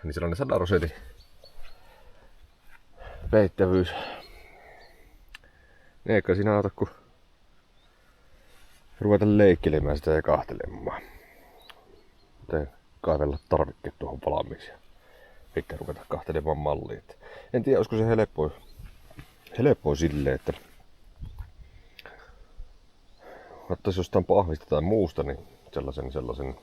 niin sellainen 100 rosetin peittävyys. Eikä siinä auta kun ruveta leikkelemään sitä ja kahtelemaan. Kaivella tarvikkeet tuohon valmiiksi ja sitten ruveta kahtelemaan mallia. En tiedä olisiko se helppoa silleen, että ottaisi jostain pahvista tai muusta niin sellaisen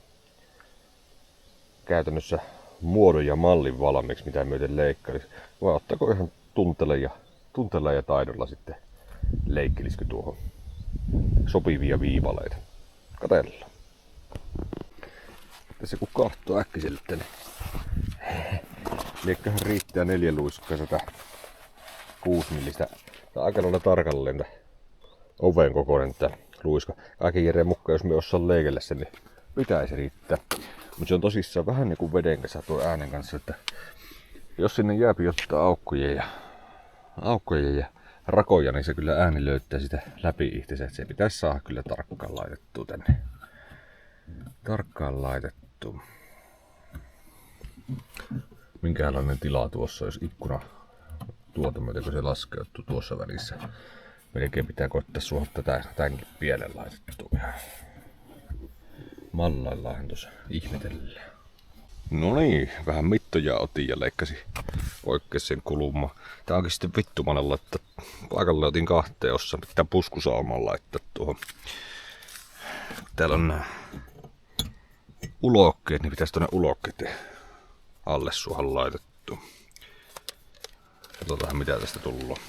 käytännössä muodon ja mallin valmiiksi, mitä myöten leikkailisi. Vai ottaako ihan tunteella ja taidolla sitten leikkelisikö tuohon sopivia viivaleita. Katellaan. Tässä kun kahtoo äkkiseltä, niin liekköhän riittää 4 luiskaa 6 millistä. Tää on aika lailla tarkalleen oven kokoinen tää luiska. Kaiken järjen mukaan, jos me osaan leikellä sen, niin pitäisi riittää. Mutta se on tosissaan vähän niin kuin veden kanssa tuo äänen kanssa, että jos sinne jääpi ottaa aukkoja ja rakoja, niin se kyllä ääni löytää sitä läpi itsensä. Se pitäisi saada kyllä tarkkaan laitettua tänne. Tarkkaan laitettu. Minkälainen tila tuossa, jos ikkuna tuota myöten, kun se laskeutuu tuossa välissä. Melkein pitää koittaa suohon tämänkin pienen laitettua. Mallaillaan tuossa ihmetellään. No niin, vähän mittoja otin ja leikkasin oikein sen kuluma. Tää onkin sitten vittumainen laittaa. Paikalle otin 2 ossa, pitää puskusaumaan laittaa tuohon. Täällä on nää ulokkeet, niin pitäisi tuonne ulokkeiden alle suohon laitettu. Katsotaan mitä tästä tullaan.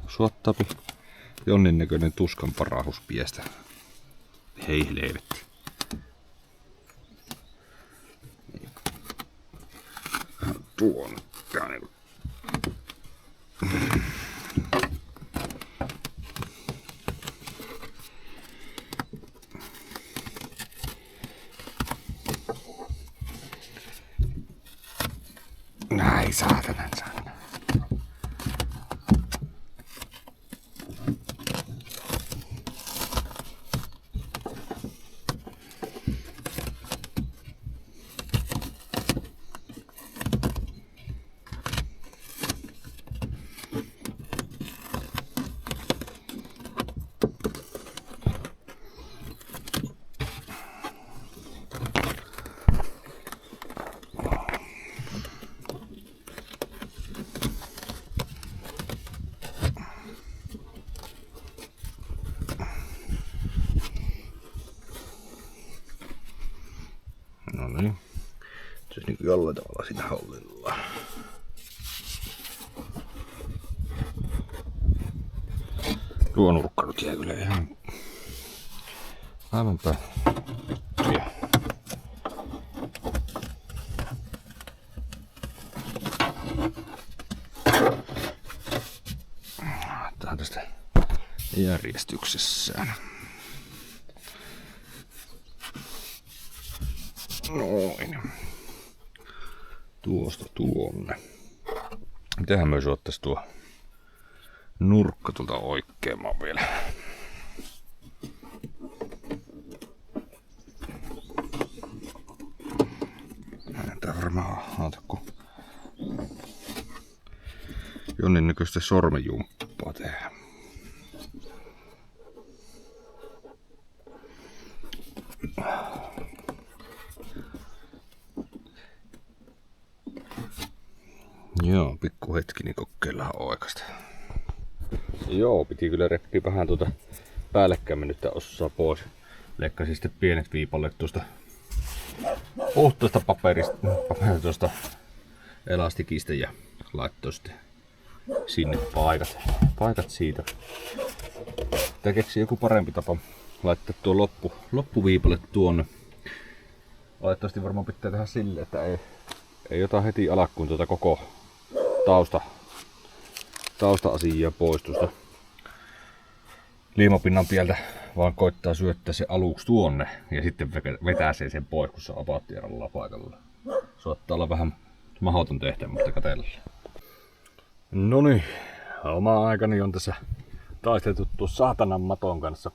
Suottapi. Jonnin näköinen tuskan parahus piestä. Hei leivetti. Tuon. Tää niinku. Näin saatanan. No niin. Se olisi niinku jollain tavalla siinä hollilla. Tuo nurkka nyt jää kyllä ihan aivan päin. Tää on tästä järjestyksessään. Noin. Tuosta tuonne. Mitähän myös ottais tuo nurkka tuolta oikeamaan vielä. Tää varmaan kun jonnin nykyistä sormenjumppaa tehdä. Joo, pikku hetki, niin kokeillaan oikeasta. Joo, piti kyllä reppiä vähän tuota päällekkäin mennyttä osaa pois. Leikkasin sitten pienet viipaleet tuosta puhtoista paperista, tuosta elastikista ja laittoi sitten sinne paikat siitä. Tää keksi joku parempi tapa laittaa tuo loppuviipale tuonne. Valitettavasti varmaan pitää tehdä silleen, että ei ota heti alakkuun tuota koko tausta-asiaa pois tuosta liimapinnan pieltä, vaan koittaa syöttää se aluksi tuonne ja sitten vetää sen pois, kun se on apaattieralla paikalla. Saattaa olla vähän mahdoton tehtävä, mutta katsellaan. Noniin, oma aikani on tässä taisteltu tuon saatanan maton kanssa.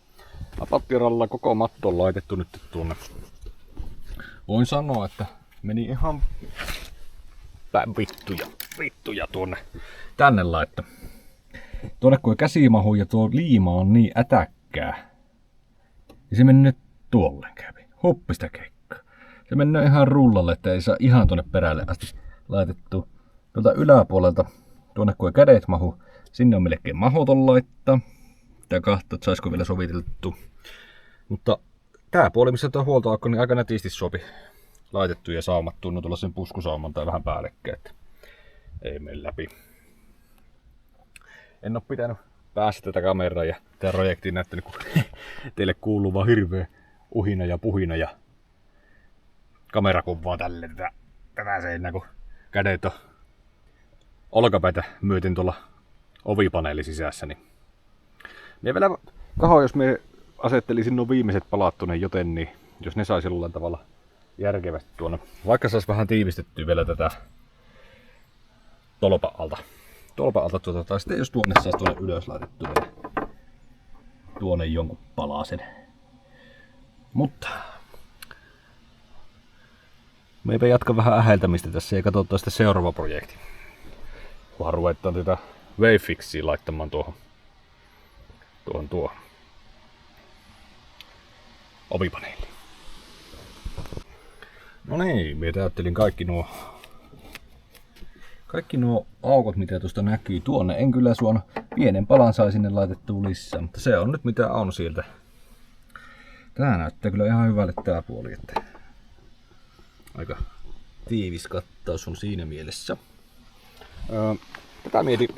Apattiralla koko matto on laitettu nyt tuonne. Voin sanoa, että meni ihan päin vittuja tuonne tänne laitto. Tuonne kun käsi mahuu ja tuo liima on niin ätäkkää. Ja se menee tuolle kävi. Huppista keikkaa. Se menee ihan rullalle, että ei saa ihan tuonne perälle asti laitettu. Tuolta yläpuolelta, tuonne kun ei kädet mahu, sinne on melkein mahdoton laittaa. Tää kahta, että saisiko vielä soviteltu. Mutta tää puoli, missä tuo huoltoaukko, niin aika nätisti sopi laitettu ja saumattu. No tuollaisen puskusauman tai vähän päällekkäin, että ei mene läpi. En oo pitänyt päässä tätä kameraa ja tää projektiin näyttänyt, kun teille kuuluu vaan hirveä uhina ja puhina ja kamerakuvaa tälle tätä seinää, kun kädet on olkapäitä myöten tuolla ovipaneeli sisässä. Niin mie vielä kaho, jos mie asettelisin nuo viimeiset palat tuonne joten, niin jos ne saisi jollain tavalla järkevästi tuonne. Vaikka saisi vähän tiivistettyä vielä tätä tolpa-alta tai sitten jos tuonne saisi tuonne ylös laitettu vielä tuonne jonkun palasen. Mutta meipä jatka vähän äheltämistä tässä ja katsotaan sitten seuraava projekti. Kunhan ruvetaan tätä Wavefixia laittamaan tuohon ovipaneeliin. No niin, minä täyttelin kaikki nuo aukot, mitä tuosta näkyy tuonne. En kyllä suon pienen palan sai sinne laitettua lisää, mutta se on nyt mitä on sieltä. Tää näyttää kyllä ihan hyvälle tää puoli, että aika tiivis kattaus on siinä mielessä. Tätä mietin,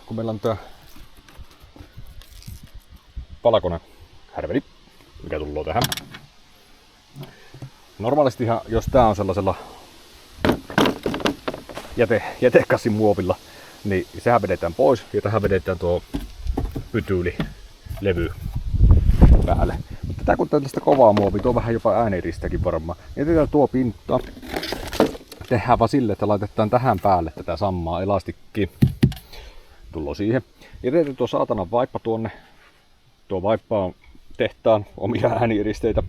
kun meillä on tää palakone härveli, mikä tullaan tähän. Normaalistihan, jos tää on sellaisella jätekassin muovilla, niin sehän vedetään pois ja tähän vedetään tuo pytyylilevy päälle. Mutta tää kun tällaista kovaa muovia, tuo vähän jopa ääniristäkin varmaan. Jätetään tuo pinta. Tehdään vaan sille, että laitetaan tähän päälle tätä samaa elastikkiä. Tullo siihen. Jätetään tuo saatanan vaippa tuonne. Tuo vaippa on tehtaan omia ääniristeitä.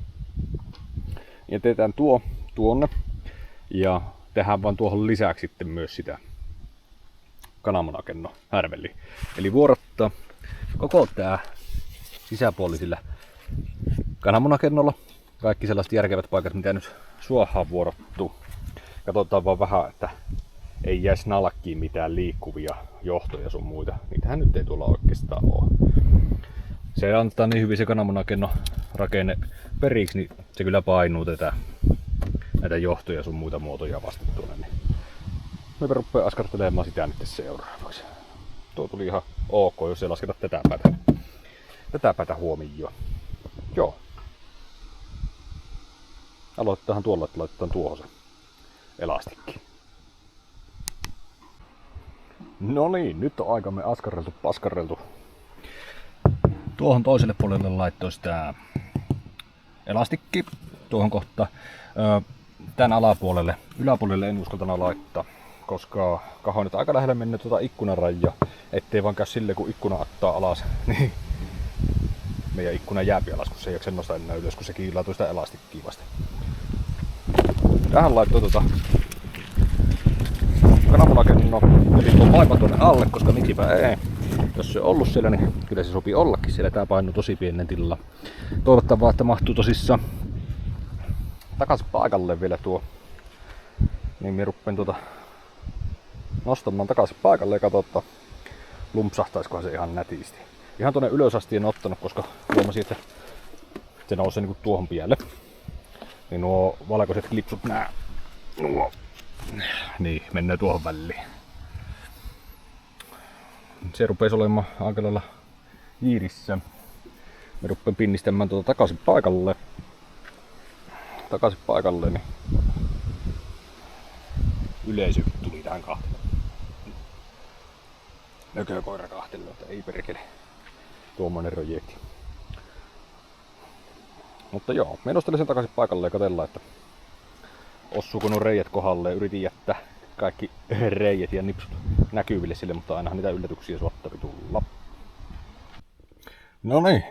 Jätetään tuo tuonne. Ja tehdään vaan tuohon lisäksi sitten myös sitä kananmunakenno härveli. Eli vuorottaa koko tää sisäpuoli sillä kananmunakennolla. Kaikki sellaiset järkevät paikat, mitä nyt suohaan vuorottuu. Katsotaan vaan vähän, että ei jäisi nalkkiin mitään liikkuvia johtoja sun muita. Niitähän nyt ei tuolla oikeastaan ole. Se antaa niin hyvin se kananmunakenno rakenne periksi, niin se kyllä painuu näitä johtoja sun muita muotoja vastattuina. Niin me rupeaa askartelemaan sitä nyt seuraavaksi. Tuo tuli ihan ok, jos ei lasketa tätä päätä huomioon. Joo. Aloitetaan tuolla, että laitetaan tuohon se elastikki. No niin, nyt on aikamme paskarreltu. Tuohon toiselle puolelle laittoisi tää elastikki tuohon kohtaan. Tän alapuolelle, yläpuolelle en uskaltana laittaa, koska kaho nyt aika lähelle mennä tuota ikkunarajaa, ettei vaan käy sille kun ikkuna ottaa alas, niin meidän ikkuna jääpi alas, kun se ei jaksa nostaa enää ylös, kun se kiilaa tuosta elastikkiä vasta. Tähän laittoi kananmunakenno, eli tuon vaipan tuonne alle, koska miksipä ei. Jos se on ollut siellä, niin kyllä se sopii ollakin siellä. Tää painuu tosi pienen tilalla. Toivottavaa, että mahtuu tosissaan takaisin paikalle vielä tuo. Niin minä ruppeen nostamaan takaisin paikalle ja katsotaan, lumpsahtaisikohan se ihan nätisti. Ihan tuonne ylös asti en ottanut, koska huomasin, että se nousee niinku tuohon pielle. Niin nuo valkoiset klipsut niin mennään tuohon väliin. Se rupeisi olemaan aika lailla jiirissä. Me rupean pinnistämään takaisin paikalle, niin yleisö tuli tähän kahtelemaan. Nökökoira kahtelemaan, että ei perkele. Tuommoinen projekti. Mutta joo, me nostelin sen takaisin paikalle ja katsellaan, että osuuko nuo reijät kohdalle. Yritin jättää kaikki reijät ja nipsut näkyville sille, mutta ainahan niitä yllätyksiä suottavi tulla. No niin,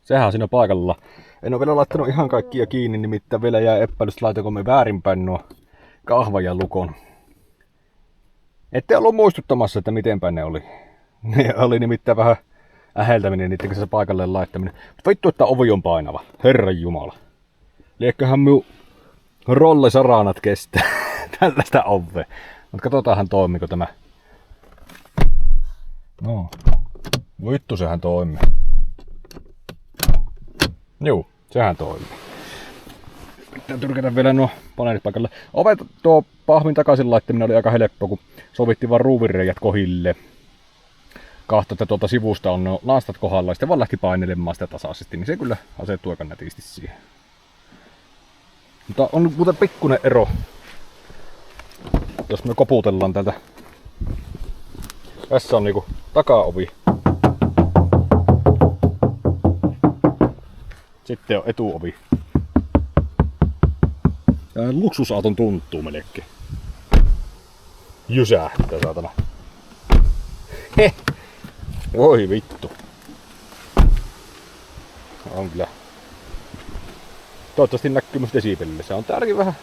Sehän on siinä paikalla. En ole vielä laittanut ihan kaikkia kiinni, nimittäin vielä jää epäilys, laitako me väärinpäin nuo kahvan ja lukon. Ette ollut muistuttamassa, että mitenpäin ne oli. Ne oli nimittäin vähän äheltäminen niiden kanssa paikalleen laittaminen. Mutta vittu, että ovi on painava. Herran jumala. Liekköhän minun rollesaranat kestää tällaista ovea. Mutta katsotaanhan toimiko tämä. No. Vittu, sehän toimii. Juu, sehän toimii. Pitää tyrkätä vielä nuo paneelit paikalle. Ovet tuo pahvin takaisin laittaminen oli aika helppo, kun sovittiin vaan ruuvinreijät kohille. Kahto, että tuolta sivusta on nuo laastat kohdalla ja sitten vaan lähti painelemaan sitä tasaisesti, niin se kyllä asettuu aika nätisti siihen. Mutta on muuten pikkuinen ero, jos me koputellaan täältä. Tässä on niinku takaovi. Sitten on etuovi. Ja luksusauton tuntuu melkein. Jysähtää saatana. Heh! Voi vittu. On kyllä. Toivottavasti näkyy myös desibelille. Se on täällä vähän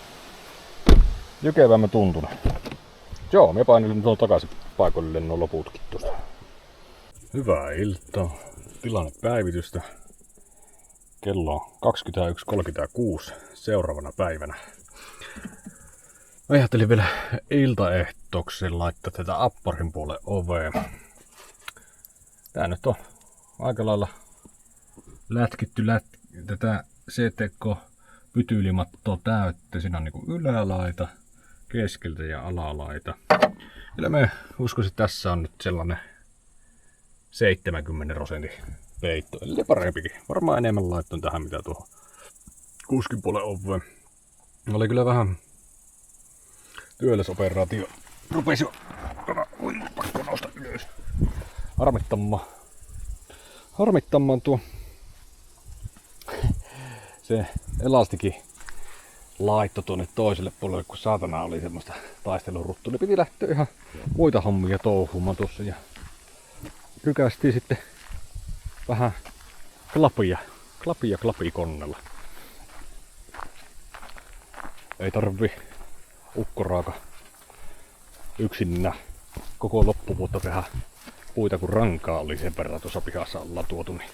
jykevämmän tuntunut. Joo, me painelin tuon takaisin paikoille nuo loputkin tuosta. Hyvää iltaa. Tilannepäivitystä. Kello on 21.36 seuraavana päivänä. Mä ajattelin vielä iltaehtokseen laittaa tätä apparin puolen oveen. Tää nyt on aika lailla lätkitty tätä CTK-pytyylimattoa täyttä. Siinä on niinku ylälaita, keskeltä ja alalaita. Kyllä me uskoisin, että tässä on nyt sellainen 70% peitto, eli parempikin. Varmaan enemmän laittoin tähän mitä tuohon kuskin puolen oveen. Oli kyllä vähän työläsoperaatio. Rupesi jo pakko nousta ylös. Harmittamaan tuo se elastikin laitto tuonne toiselle puolelle, kun saatana oli semmoista taisteluruttua. Niin piti lähteä ihan muita hommia touhumaan tuossa ja kykästiin sitten vähän klapikonnella. Ei tarvi ukkoraaka yksin koko loppuvuotta tehdä puita, kun rankaa oli sen verran tuossa pihassa ollaan tuotu. Niin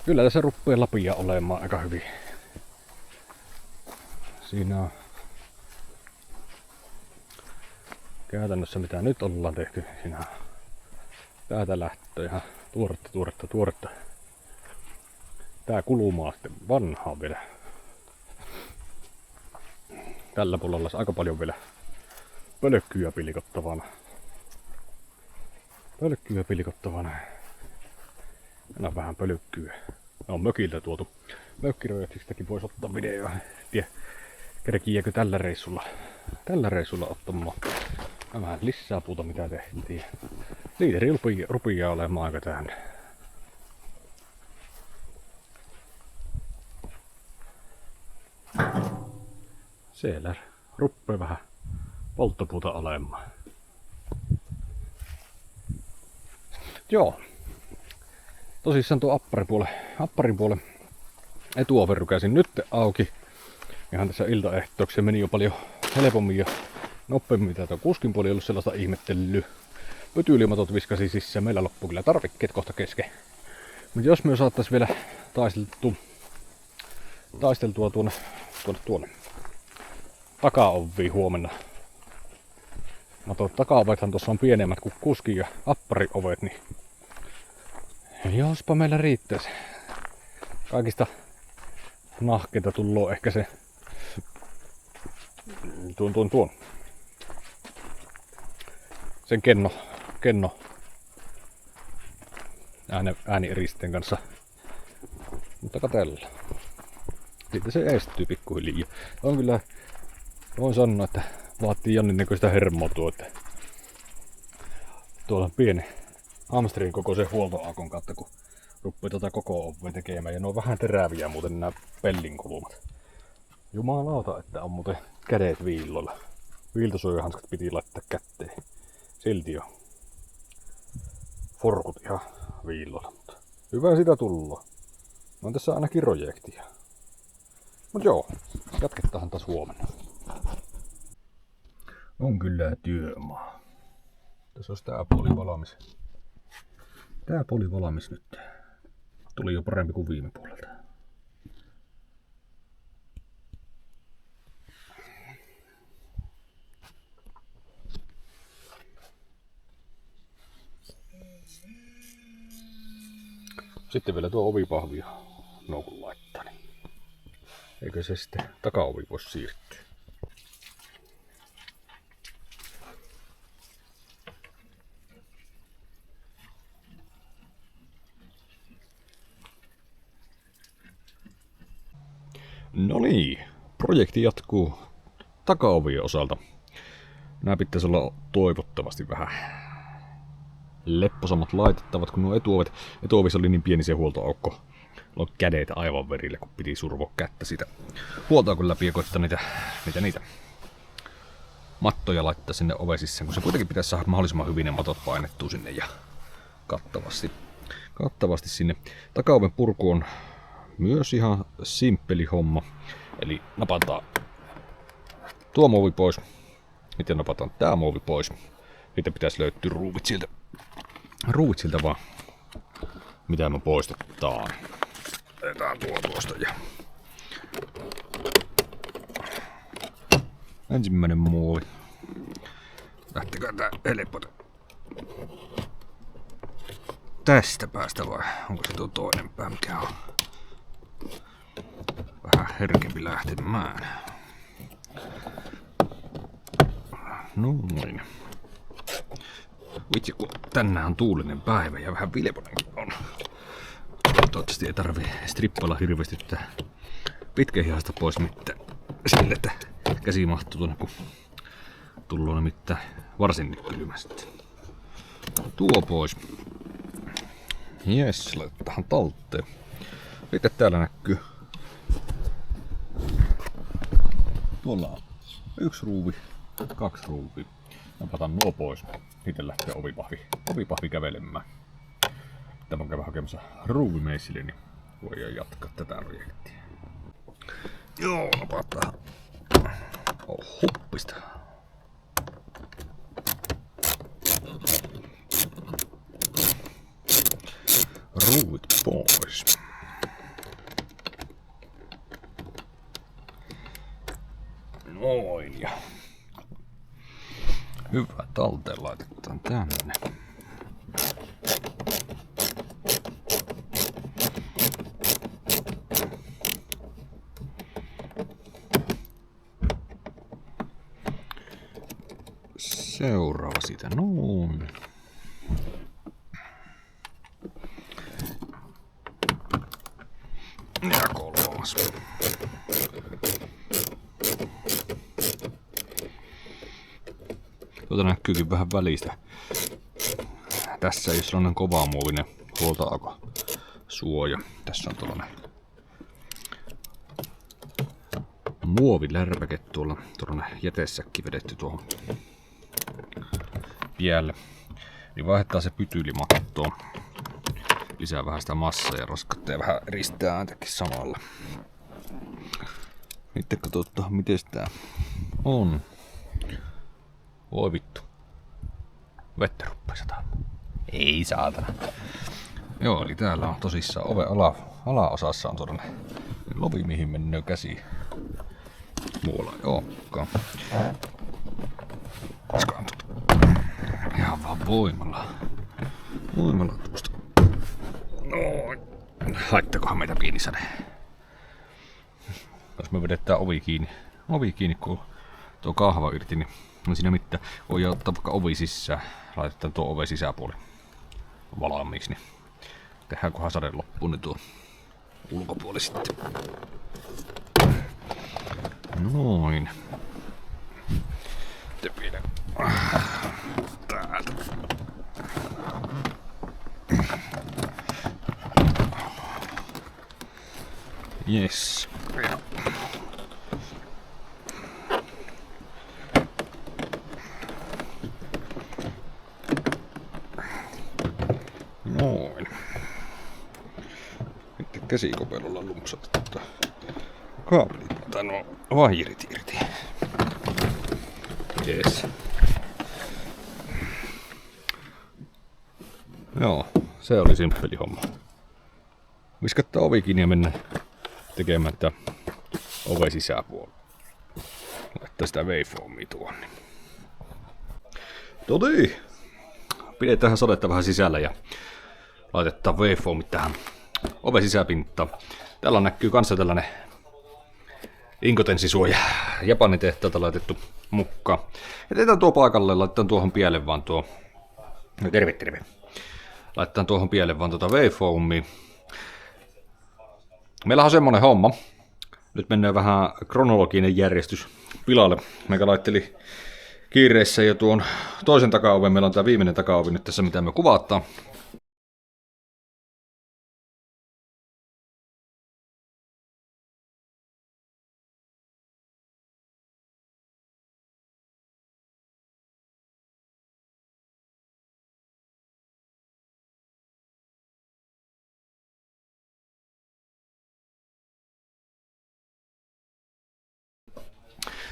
kyllä tässä ruppee lapia olemaan aika hyvin. Siinä on käytännössä mitä nyt ollaan tehty. Siinä on täältä lähtö ihan tuoretta. Tää kulumaa sitten vanhaa vielä. Tällä puolella olisi aika paljon vielä pölkkyjä pilkottavana. Aina vähän pölkkyä. Ne on mökiltä tuotu. Mökkirojaksistakin voisi ottaa videoa. Tiedä, kerkiääkö tällä reissulla ottamaan vähän lisää puuta mitä tehtiin. Liiteri rupiaa olemaan aika täynnä. Siellä ruppee vähän polttopuuta olemaan. Joo. Tosissaan tuo apparin puolen etuoven rykäsin nyt auki. Ihan tässä iltaehtooksi meni jo paljon helpommin ja nopeammin, mitä tuo kuskin puoli ei ollut sellaista ihmettelyä. Pötyylimatot viskasi sisään, meillä loppuu kyllä tarvikkeet kohta kesken. Mutta jos me saattais vielä taisteltua tuonne takaoviin huomenna. Takaovethan tuossa on pienemmät kuin kuskin ja appariovet, niin jospa meillä riittäisi. Kaikista nahkeita tulloo ehkä se sen kenno äänieristeen kanssa. Mutta katsellaan. Sitten se estyy pikkuhiljaa. On kyllä, voin sanoa, että vaatii jonninnäköistä hermoa tuo, että tuolla on pieni hamsterin kokoisen huoltoaakon kautta, kun ruppii tuota koko ovea tekemään. Ja ne on vähän teräviä muuten nämä pellinkulmat. Jumalauta, että on muuten kädet viilloilla. Viiltosuojahanskat piti laittaa kätteen. Silti on forkut ihan viilloilla, mutta Hyvä sitä tullut. On tässä ainakin projektia. Mut joo, jatketaan taas huomenna. On kyllä työmaa. Tässä olisi tää puoli valmis. Tää puoli valmis nyt. Tuli jo parempi kuin viime puolelta. Sitten vielä tuo ovipahvi noukun laittaa. Niin eikö se sitten takaovi voi siirtyä? No niin, projekti jatkuu takaovien osalta. Nämä pitäisi olla toivottavasti vähän lepposammat laitettavat kuin nuo etuovet. Etuovissa oli niin pieni se huoltoaukko. On kädet aivan verille, kun piti survoa kättä siitä huoltoaukon läpi ja koittaa niitä mattoja laittaa sinne oven sisään, kun se kuitenkin pitäisi saada mahdollisimman hyvin ne matot painettua sinne ja kattavasti sinne. Takaoven purku on myös ihan simppeli homma. Eli napataan tuo muovi pois. Miten napataan tää muovi pois. Sitten pitäisi löytyä ruuvit siltä vaan. Mitä me poistetaan. Otetaan tuosta ja ensimmäinen muovi. Lähtekää tää helpota. Tästä päästä vai onko se tuo toinen pää mikä on? Vähän herkempi lähtemään. Noin. Vitsi kun tänään on tuulinen päivä ja vähän vilponenkin on. Toivottavasti ei tarvii strippailla hirveästi tätä pitkähihasta pois mitään. Sille, että käsi mahtuu tuonne kun tullut nimittäin varsin kylmästi. Tuo pois. Jes, laitetaan talteen. Sitten täällä näkyy. Tuolla on 1 ruuvi, 2 ruuvia. Napataan nuo pois. Sitten lähtee ovipahvi kävelemään. Tämä käydä hakemassa ruuvimeissille, niin voidaan jatkaa tätä projektia. Joo, napataan. Huppista. Ruuvit pois. Noin ja hyvä, talteen laitetaan tänne. Seuraava siitä noin. Ja 3. Tuota näkyykin vähän välistä. Tässä ei sellainen kovamuovinen huoltoaukon suoja. Tässä on tuollainen muovilärpäke tuolla, tuollainen jätesäkki vedetty tuohon pielle. Niin vaihdetaan se pytyylimattoon. Lisää vähän sitä massaa ja raskautta ja vähän ristää ääntäkin samalla. Sitten katsotaan miten tää on. Voi vittu. Vettä ruppaa sataa. Ei saatana. Joo, eli täällä on tosissaan oven alaosassa on tuollainen lovi mihin menee käsi. Muualla ei ookaan. Ihan vaan voimalla. Voimalla tuosta. Noin. Haittakohan meitä pieni sade. Jos me vedetään ovi kiinni kun tuo kahva irti, niin on siinä mitään. Voi ottaa vaikka ovi sisään. Laitetaan tuo oven sisäpuoli valmiiksi, niin tehdään kunhan sade loppuun, niin tuo ulkopuoli sitten. Noin. Sitten vielä täältä. Yes. Noin. käsikopelolla lumpsata kaapelit tai nuo vaijerit irti. Jees. Joo, se oli simppeli homma. Viskattaa ovi kiinni ja mennä tekemään tätä oven sisäpuolella. Laittaa sitä waveformia tuonne. Todii! Pidetään sadetta vähän sisällä ja laitetaan waveformit tähän oven sisäpintaan. Täällä näkyy kanssa tällainen inkotensisuoja. Japanin tehtaalta laitettu mukaan. Jätetään tuo paikalle, laitetaan tuohon pielle vaan tuo... No, terve. Laitetaan tuohon pielle vaan tuota waveformia. Meillä on semmonen homma. Nyt mennään vähän kronologinen järjestys pilalle. Meikä laitteli kiireessä jo tuon toisen takaoven. Meillä on tää viimeinen takaovi nyt tässä, mitä me kuvataan.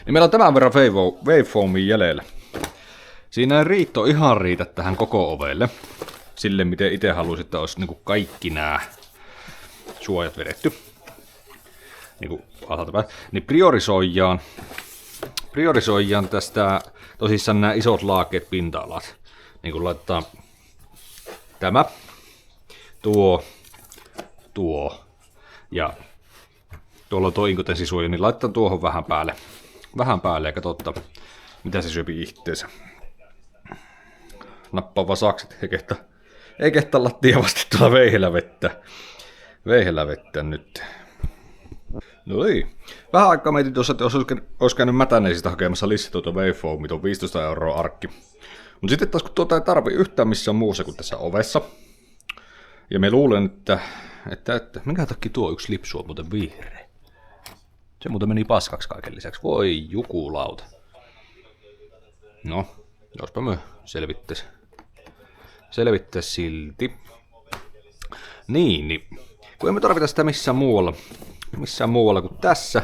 Niin meillä on tämän verran waveformia jäljellä. Siinä ei ihan riitä tähän koko ovelle. Sille miten itse haluaisin, että olisi niinku kaikki nämä suojat vedetty. Niinku alhaalta päin. Niin priorisoidaan tästä tosissaan nämä isot laakeet pinta-alat. Niin kun laittaa tämä, tuo ja tuolla on tuo inkotensisuoja, niin laittaa tuohon vähän päälle ja katsotaan, mitä se syöpi itteensä. Nappaa vaan sakset, ei kehtaa lattia vasti tuolla veihellä vettä nyt. No ei. Vähän aikaa mietin tuossa, että olisi käynyt mätäneisistä hakemassa lisää tuota waveformia, tuon 15 € arkki. Mutta sitten taas kun tuota ei tarvi yhtään missään muussa kuin tässä ovessa. Ja me luulen, että minkä takia tuo yksi lipsu on muuten vihreä. Se muuten meni paskaksi kaiken lisäksi. Voi jukulauta. No, jospa me selvittäis silti. Niin. Kun emme tarvita sitä missään muualla kuin tässä.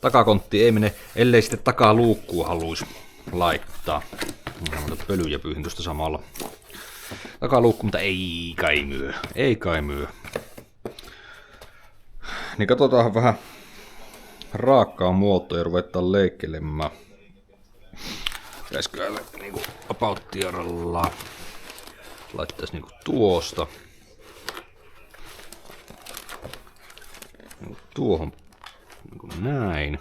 Takakontti ei mene, ellei sitten takaluukkua haluaisi laittaa. Pölyjä pyyhin tuosta samalla. Takaluukku, mutta ei kai myö. Niin katsotaan vähän raakkaa muotoa ja ruvetaan leikkelemään. Pitäisikö niinku apauttiaralla laittaisi niinku tuosta. Tuohon niinku näin.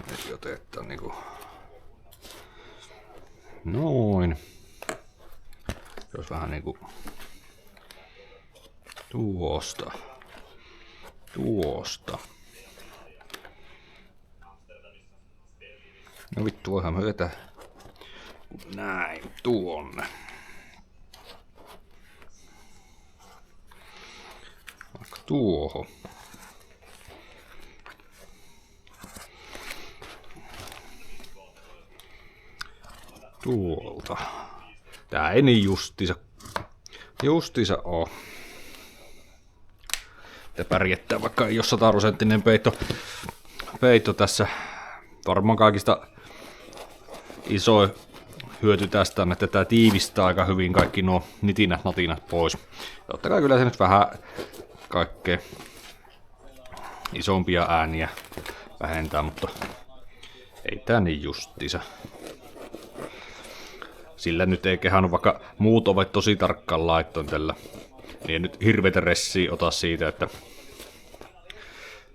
Eli otetaan niinku noin. Se olisi vähän niinku tuosta. No vittu, voihan me vetää näin tuonne. Vaikka tuohon. Tuolta. Tää ei niin justiisa oo. Te pärjättää, vaikka ei ole 100-prosenttinen peitto tässä. Varmaan kaikista iso hyöty tästä on, että tämä tiivistää aika hyvin kaikki nuo natinat pois. Totta kai kyllä se nyt vähän kaikkea isompia ääniä vähentää, mutta ei tää niin justiisa. Sillä nyt ei kehannut, vaikka muut ovet tosi tarkkaan laittoon tällä. Niin en nyt hirveitä ressiä ota siitä, että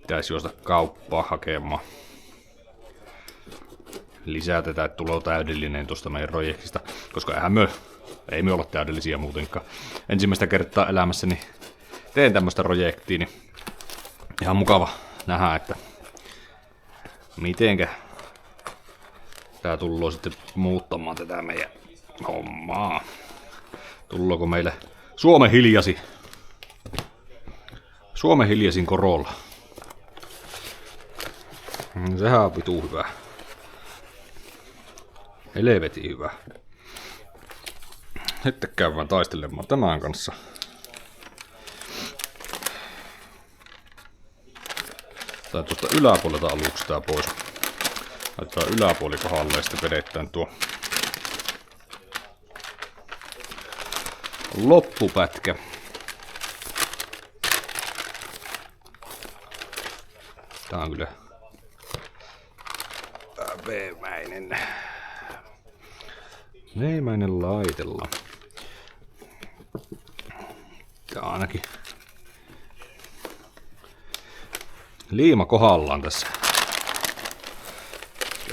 pitäisi juosta kauppaa hakemaan lisää tätä, että tulee täydellinen tuosta meidän projektista, koska ei me olla täydellisiä muutenkaan. Ensimmäistä kertaa elämässäni teen tämmöistä projektia, niin ihan mukava nähdä, että mitenkä tää tullaan sitten muuttamaan tätä meidän hommaa. Tullaanko meille Suomen hiljaisin Corolla. Sehän on vitu hyvä. Helvetin hyvä. Sitten käydään taistelemaan tämän kanssa. Tai tuosta yläpuolelta aluksi tää pois. Laitetaan yläpuoli kohdalle ja sitten vedetään tuo loppupätkä. Tää on kyllä veemäinen laitella. Tää on ainakin liima kohdallaan tässä.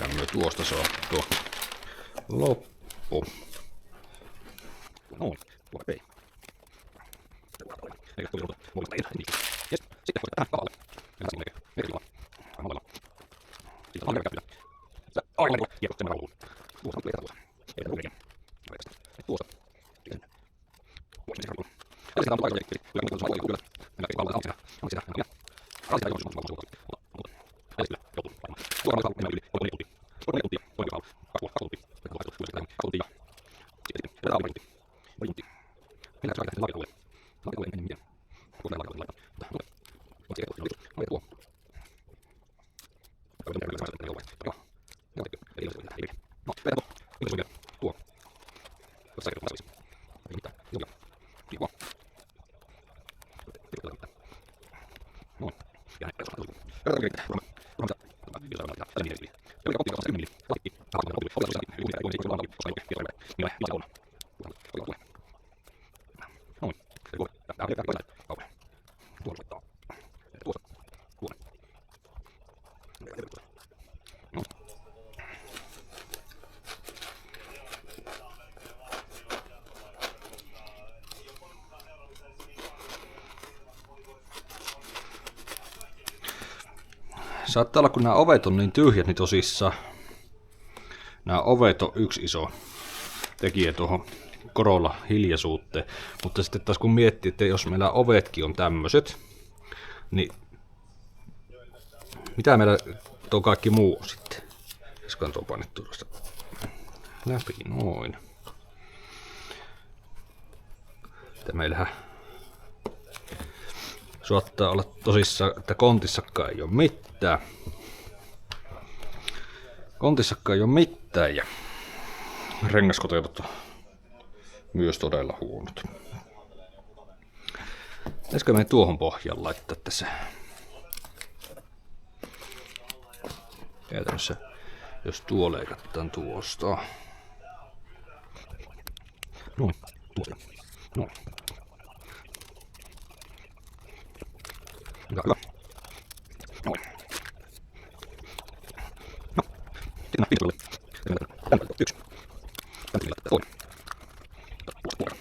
Ja myös tuosta saa tuo loppu. Noin, tuolla ei. Eikä tuli muuta muista ei. Jes, sitten voit tähän kahdalle. Ja siinä menee merkillä. Aivan siitä on merkillä. Aivan merkillä. Kiekko sen rauluun. Tuossa on tuossa. Ei tule merkillä. Tuossa. Tuossa se rauluun. Ja sitä on paikalla liikkeelle. Kyllä mutta se on kyllä. Mennään ei kallaan sitä. On sitä. Ja. Rasia ei ole sun muuta. Ja sillä joutuu varmaan. Tuossa on mennä yli. On tunti. On tunti. On tunti. 2 tunti. 2 tunti. Sitten tätä on tunti. Tunti. Mennään saa lähteä laitalle. Laitalle ennen mitään. Tuossa laitalle laitalle. Mutta on siellä tuo. On tuo. Joo. Joo. Ei ole ei. No, vedä tuo. Minkä sulle tuo. Tuossa ei ole ei mitään. Joo. Tuo. No. Ja näin pääsee tuolla. Verran kehittää. Romsa. Vielä on tällä niin. Eli koppi kanssa 10 milli. Lakki. Tahdon koppi. Olla sulla. Juuri ei ole niin koska ei ole. Minä mitä on. Tuolla. Noin. Se voi. Tää on hyvä koira. Kauan. Tuolla soittaa. Tuossa. Tuolla. No. Saattaa olla, kun nämä ovet on niin tyhjät, niin tosissaan nämä ovet on yksi iso tekijä tuohon korolla hiljaisuuteen. Mutta sitten taas kun miettii, että jos meillä ovetkin on tämmöiset, niin mitä meillä tuo kaikki muu on sitten? Koska on tuo painettu tuosta läpi, noin. Että meillähän saattaa olla tosissaan, että kontissakaan ei ole mitään. Kontissakaan ei ole mitään ja rengaskoteut on myös todella huonot. Pitäisikö me tuohon pohjaan laittaa tässä? Käytännössä, jos tuo leikataan tuosta. Noin, tuosta. Noin. Hyvä, hyvä. Noin. No, siinä pintalle. Tänne yksi. Tänne laittaa toinen. Tuosta puolella.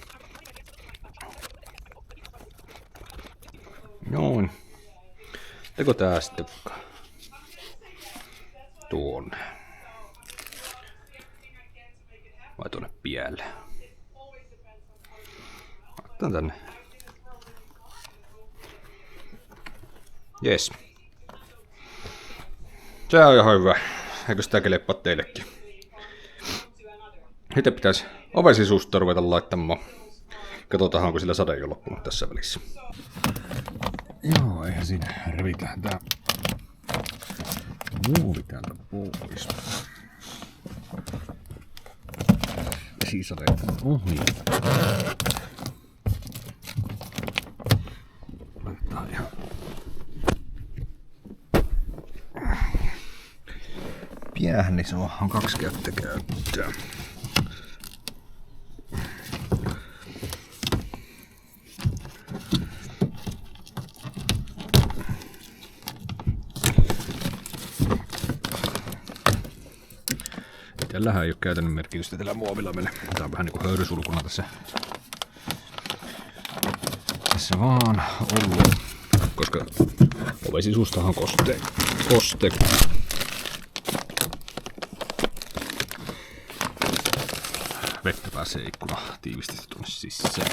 Noin. Teko tää sitten tuonne? Vai tuonne pielle? Otetaan tänne. Jes. Se on ihan hyvä. Eikö sitä kelepaa teillekin? Sitten pitäisi oven sisusta ruveta laittamaan. Katsotaan, onko sillä sade jo loppunut tässä välissä. Joo, eihän siinä. Revitään tää muovi täältä pois. Vesisateet ohi. Laitetaan ihan piähän, niin se on 2 kättä käyttöä. Tällähän ei ole käytännön merkitystä tällä muovilla meille. Tää on vähän niinku höyrysulkuna tässä vaan ollut. Koska oven sisustahan koste. Vettä pääsee ikkuna tiivisti tuonne sisään.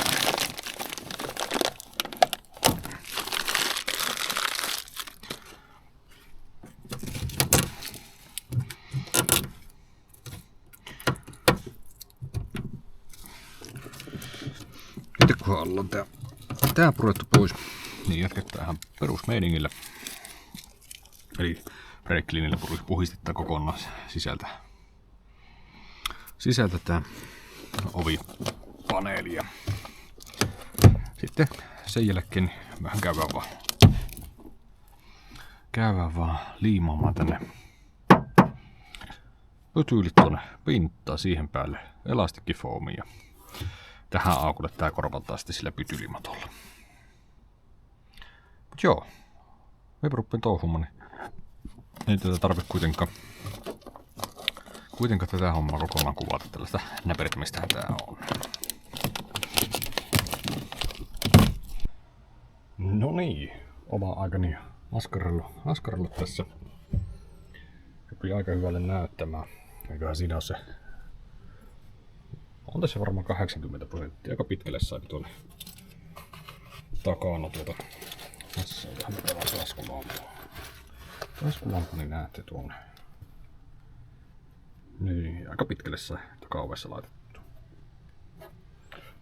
ollaan tää purettu pois, niin jatketaan ihan perusmeiningillä. Eli break-cleanillä puhistetaan kokonaan sisältä tää ovipaneeli. Ja sitten sen jälkeen vähän käydään vaan liimaamaan tänne pötyylit tuonne pintaan, siihen päälle elastikkifoomia. Tähän aukulle tää korvataan sitten sillä pytylimatolla. Mut joo, me ruppeen touhumaan, niin ei tätä tarvitse kuitenkaan tätä hommaa kokonaan kuvata, tällaista näpertämistähän tää on. No niin, oma aikani askarellut tässä. Sopii aika hyvälle näyttämään. Eiköhän siinä ole se... On tässä varmaan 80%. Aika pitkälle sai tuonne takana Tässä on vähän tällainen laskulampu, niin näette tuonne. Niin, aika pitkälle sai takaovessa laitettu.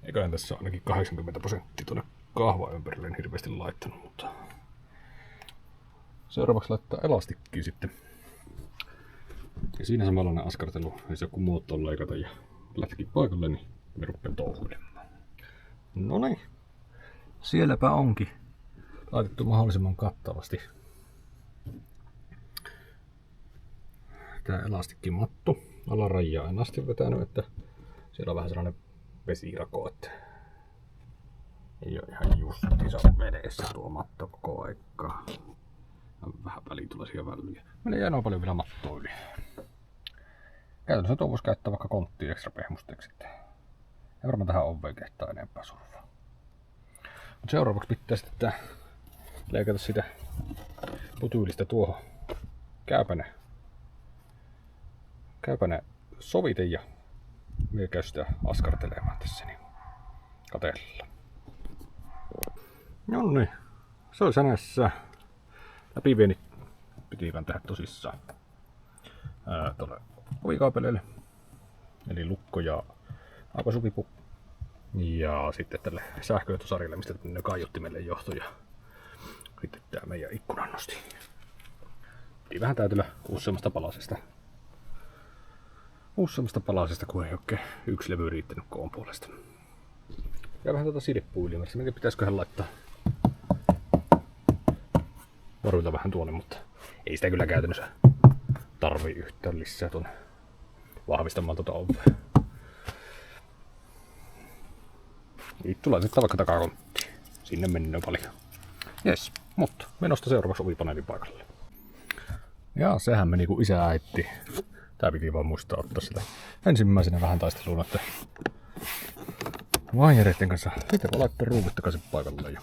Eiköhän tässä ainakin 80% tuonne kahvan ympärille hirveästi laittanut, mutta... Seuraavaksi laittaa elastikkiin sitten. Ja siinä samanlainen askartelu, jos joku muottoon leikata ja lätki paikalle, niin me rupean touhuilemaan. No niin, sielläpä onkin laitettu mahdollisimman kattavasti tää elastikkimatto. Alarajaa en asti vetänyt, että siellä on vähän sellainen vesirako, että ei ole ihan justiinsa vedessä tuo matto koko aikaa. Vähän välituleisia välyjä. Meillä ei ainoa paljon vielä mattoa yli. Käytännössä tuo voisi käyttää vaikka konttia ekstra pehmusteeksi. Ei varmaan tähän oveen kehtaa enempää surfaa. Mut seuraavaksi pitää sitten leikata sitä putyylistä tuohon käypäne sovite ja me käy sitä askartelemaan tässä niin katella. No niin, se on sänässä. Läpivieni piti vaan tehdä tosissaan tuolle ovikaapeleille, eli lukko ja aukasukipu. Ja sitten tälle sähköjohtosarjalle, mistä ne kaiuttimelle johto ja sitten tää meidän ikkunan nosti. Piti vähän täytellä useammasta palasesta, kun ei oikein yksi levy riittänyt koon puolesta. Ja vähän tuota silppua ylimääräistä. Miten pitäisiköhän laittaa varuilta vähän tuonne, mutta ei sitä kyllä käytännössä tarvii yhtään lisää tuonne vahvistamaan tuota ovea. Ittu laitetaan vaikka takakonttiin. Sinne mennään paljon. Jes, mutta menosta seuraavaksi ovipaneelin paikalle. Ja sehän meni kuin isä äitti. Tää piti vaan muistaa ottaa sitä ensimmäisenä vähän taisteluun, että vaijereiden kanssa pitää laittaa ruuvit takaisin paikalle jo.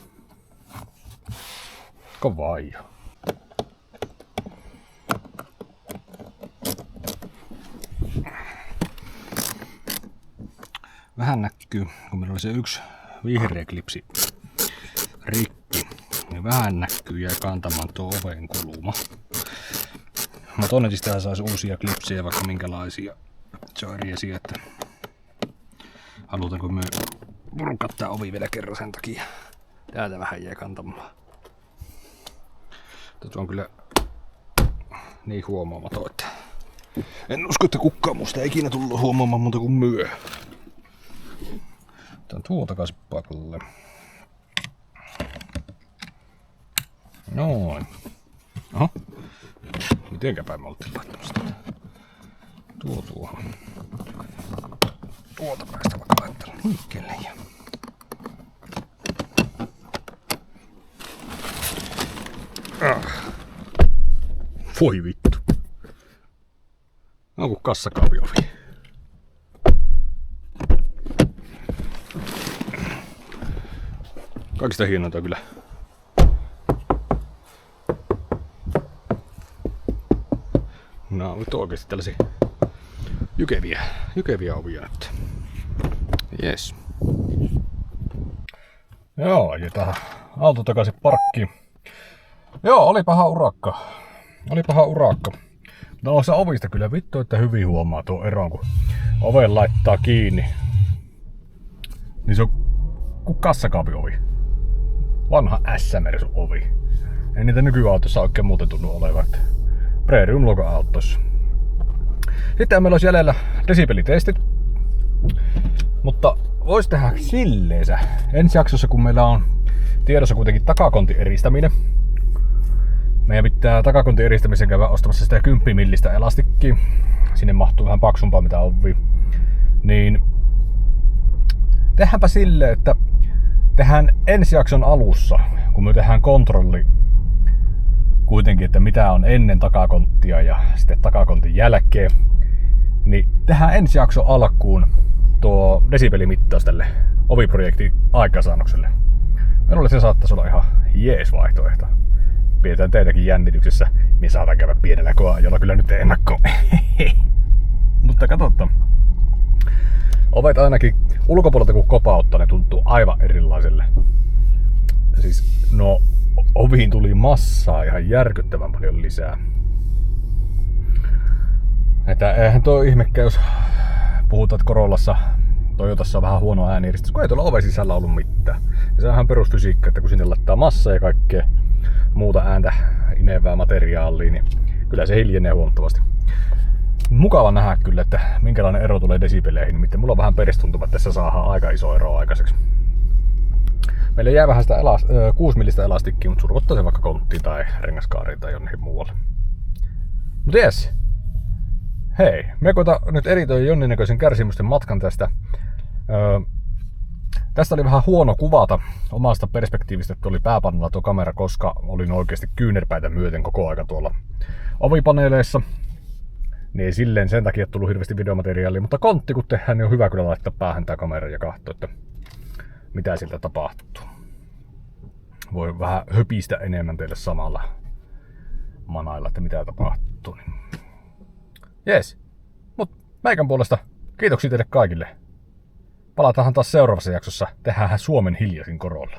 Kovaa jo. Vähän näkyy, kun meillä oli se yksi vihreä klipsi rikki, niin vähän näkyy ja kantamaan tuo oven kuluma. Mutta onneksi tähän saisi uusia klipsejä vaikka minkälaisia. Se on eri asia, että halutaanko me purkaa tää ovi vielä kerran sen takia. Täältä vähän jää kantamaan. Tuo on kyllä niin huomaamaton, että en usko, että kukaan musta ei ikinä tullut huomaamaan muuta kuin myö. Otetaan tuo takaisin paikalle. Noin. Oho. Mitenkäpä me oltiin laittamassa tätä? Tuolta päästä vaikka laittaa liikkeelle. Voi vittu. On kuin kassakaapiovi. Kaikista hienointa kyllä. No, nyt on oikeesti tällaisia jykeviä ovia nyt. Jes. Joo, ajetaan auto takaisin parkkiin. Joo, oli paha urakka. No noissa ovista kyllä vittu, että hyvin huomaa tuon eron, kun oven laittaa kiinni. Niin se on kuin kassakaapin ovi. Vanha S-Mersu ovi. Ei niitä nykyautossa oikein muuten tunnu olevan. Premium logo autossa. Sitten meillä olisi jäljellä desibelitestit. Mutta voisi tehdä silleensä. Ensi jaksossa, kun meillä on tiedossa kuitenkin takakontin eristäminen. Meidän pitää takakontin eristämisen käydä ostamassa sitä 10 millistä elastikkiä. Sinne mahtuu vähän paksumpaa mitä ovi. Niin tehdäänpä silleen, että tehdään ensi jakson alussa, kun me tehdään kontrolli kuitenkin, että mitä on ennen takakonttia ja sitten takakontin jälkeen, niin tehdään ensi jakson alkuun tuo desibelimittaus tälle oviprojektin aikaansaannokselle. Minulle se saattaisi olla ihan jees vaihtoehto. Pidetään teitäkin jännityksessä, niin saadaan käydä pienellä koeajolla kyllä nyt ennakkoon. Mutta katsotaan. Ovet ainakin ulkopuolelta kun kopauttaa, ne tuntuu aivan erilaiselle. Siis no oviin tuli massaa ihan järkyttävän paljon lisää. Että eihän tuo ihmekään, jos puhutaan, että Corollassa, Toyotassa on vähän huono ääniristys, kun ei tuolla oven sisällä ollut mitään. Ja se on ihan perusfysiikka, että kun sinne laittaa massaa ja kaikkea muuta ääntä imevää materiaalia, niin kyllä se hiljenee huomattavasti. Mukava nähdä kyllä, että minkälainen ero tulee desibeleihin, nimittäin mulla on vähän peristuntuma, että tässä saadaan aika iso ero aikaiseksi. Meille jää vähän sitä 6 millistä elastikkiä, mutta survottaa se vaikka konttiin tai rengaskaariin tai jonnekin muualle. Mut jes! Hei, me nyt eritöin jonninnäköisen kärsimysten matkan tästä. Tästä oli vähän huono kuvata omasta perspektiivistä, että oli pääpannalla tuo kamera, koska olin oikeasti kyynärpäitä myöten koko aika tuolla ovipaneeleissa. Niin silleen sen takia tullut hirveästi videomateriaalia, mutta kontti kun tehdään, niin on hyvä kyllä laittaa päähän tää kamera ja katsoa, että mitä siltä tapahtuu. Voi vähän höpistä enemmän teille samalla manailla, että mitä tapahtuu. Jees, mut meikän puolesta kiitoksia teille kaikille. Palataan taas seuraavassa jaksossa. Tehdään Suomen hiljaisin Corolla.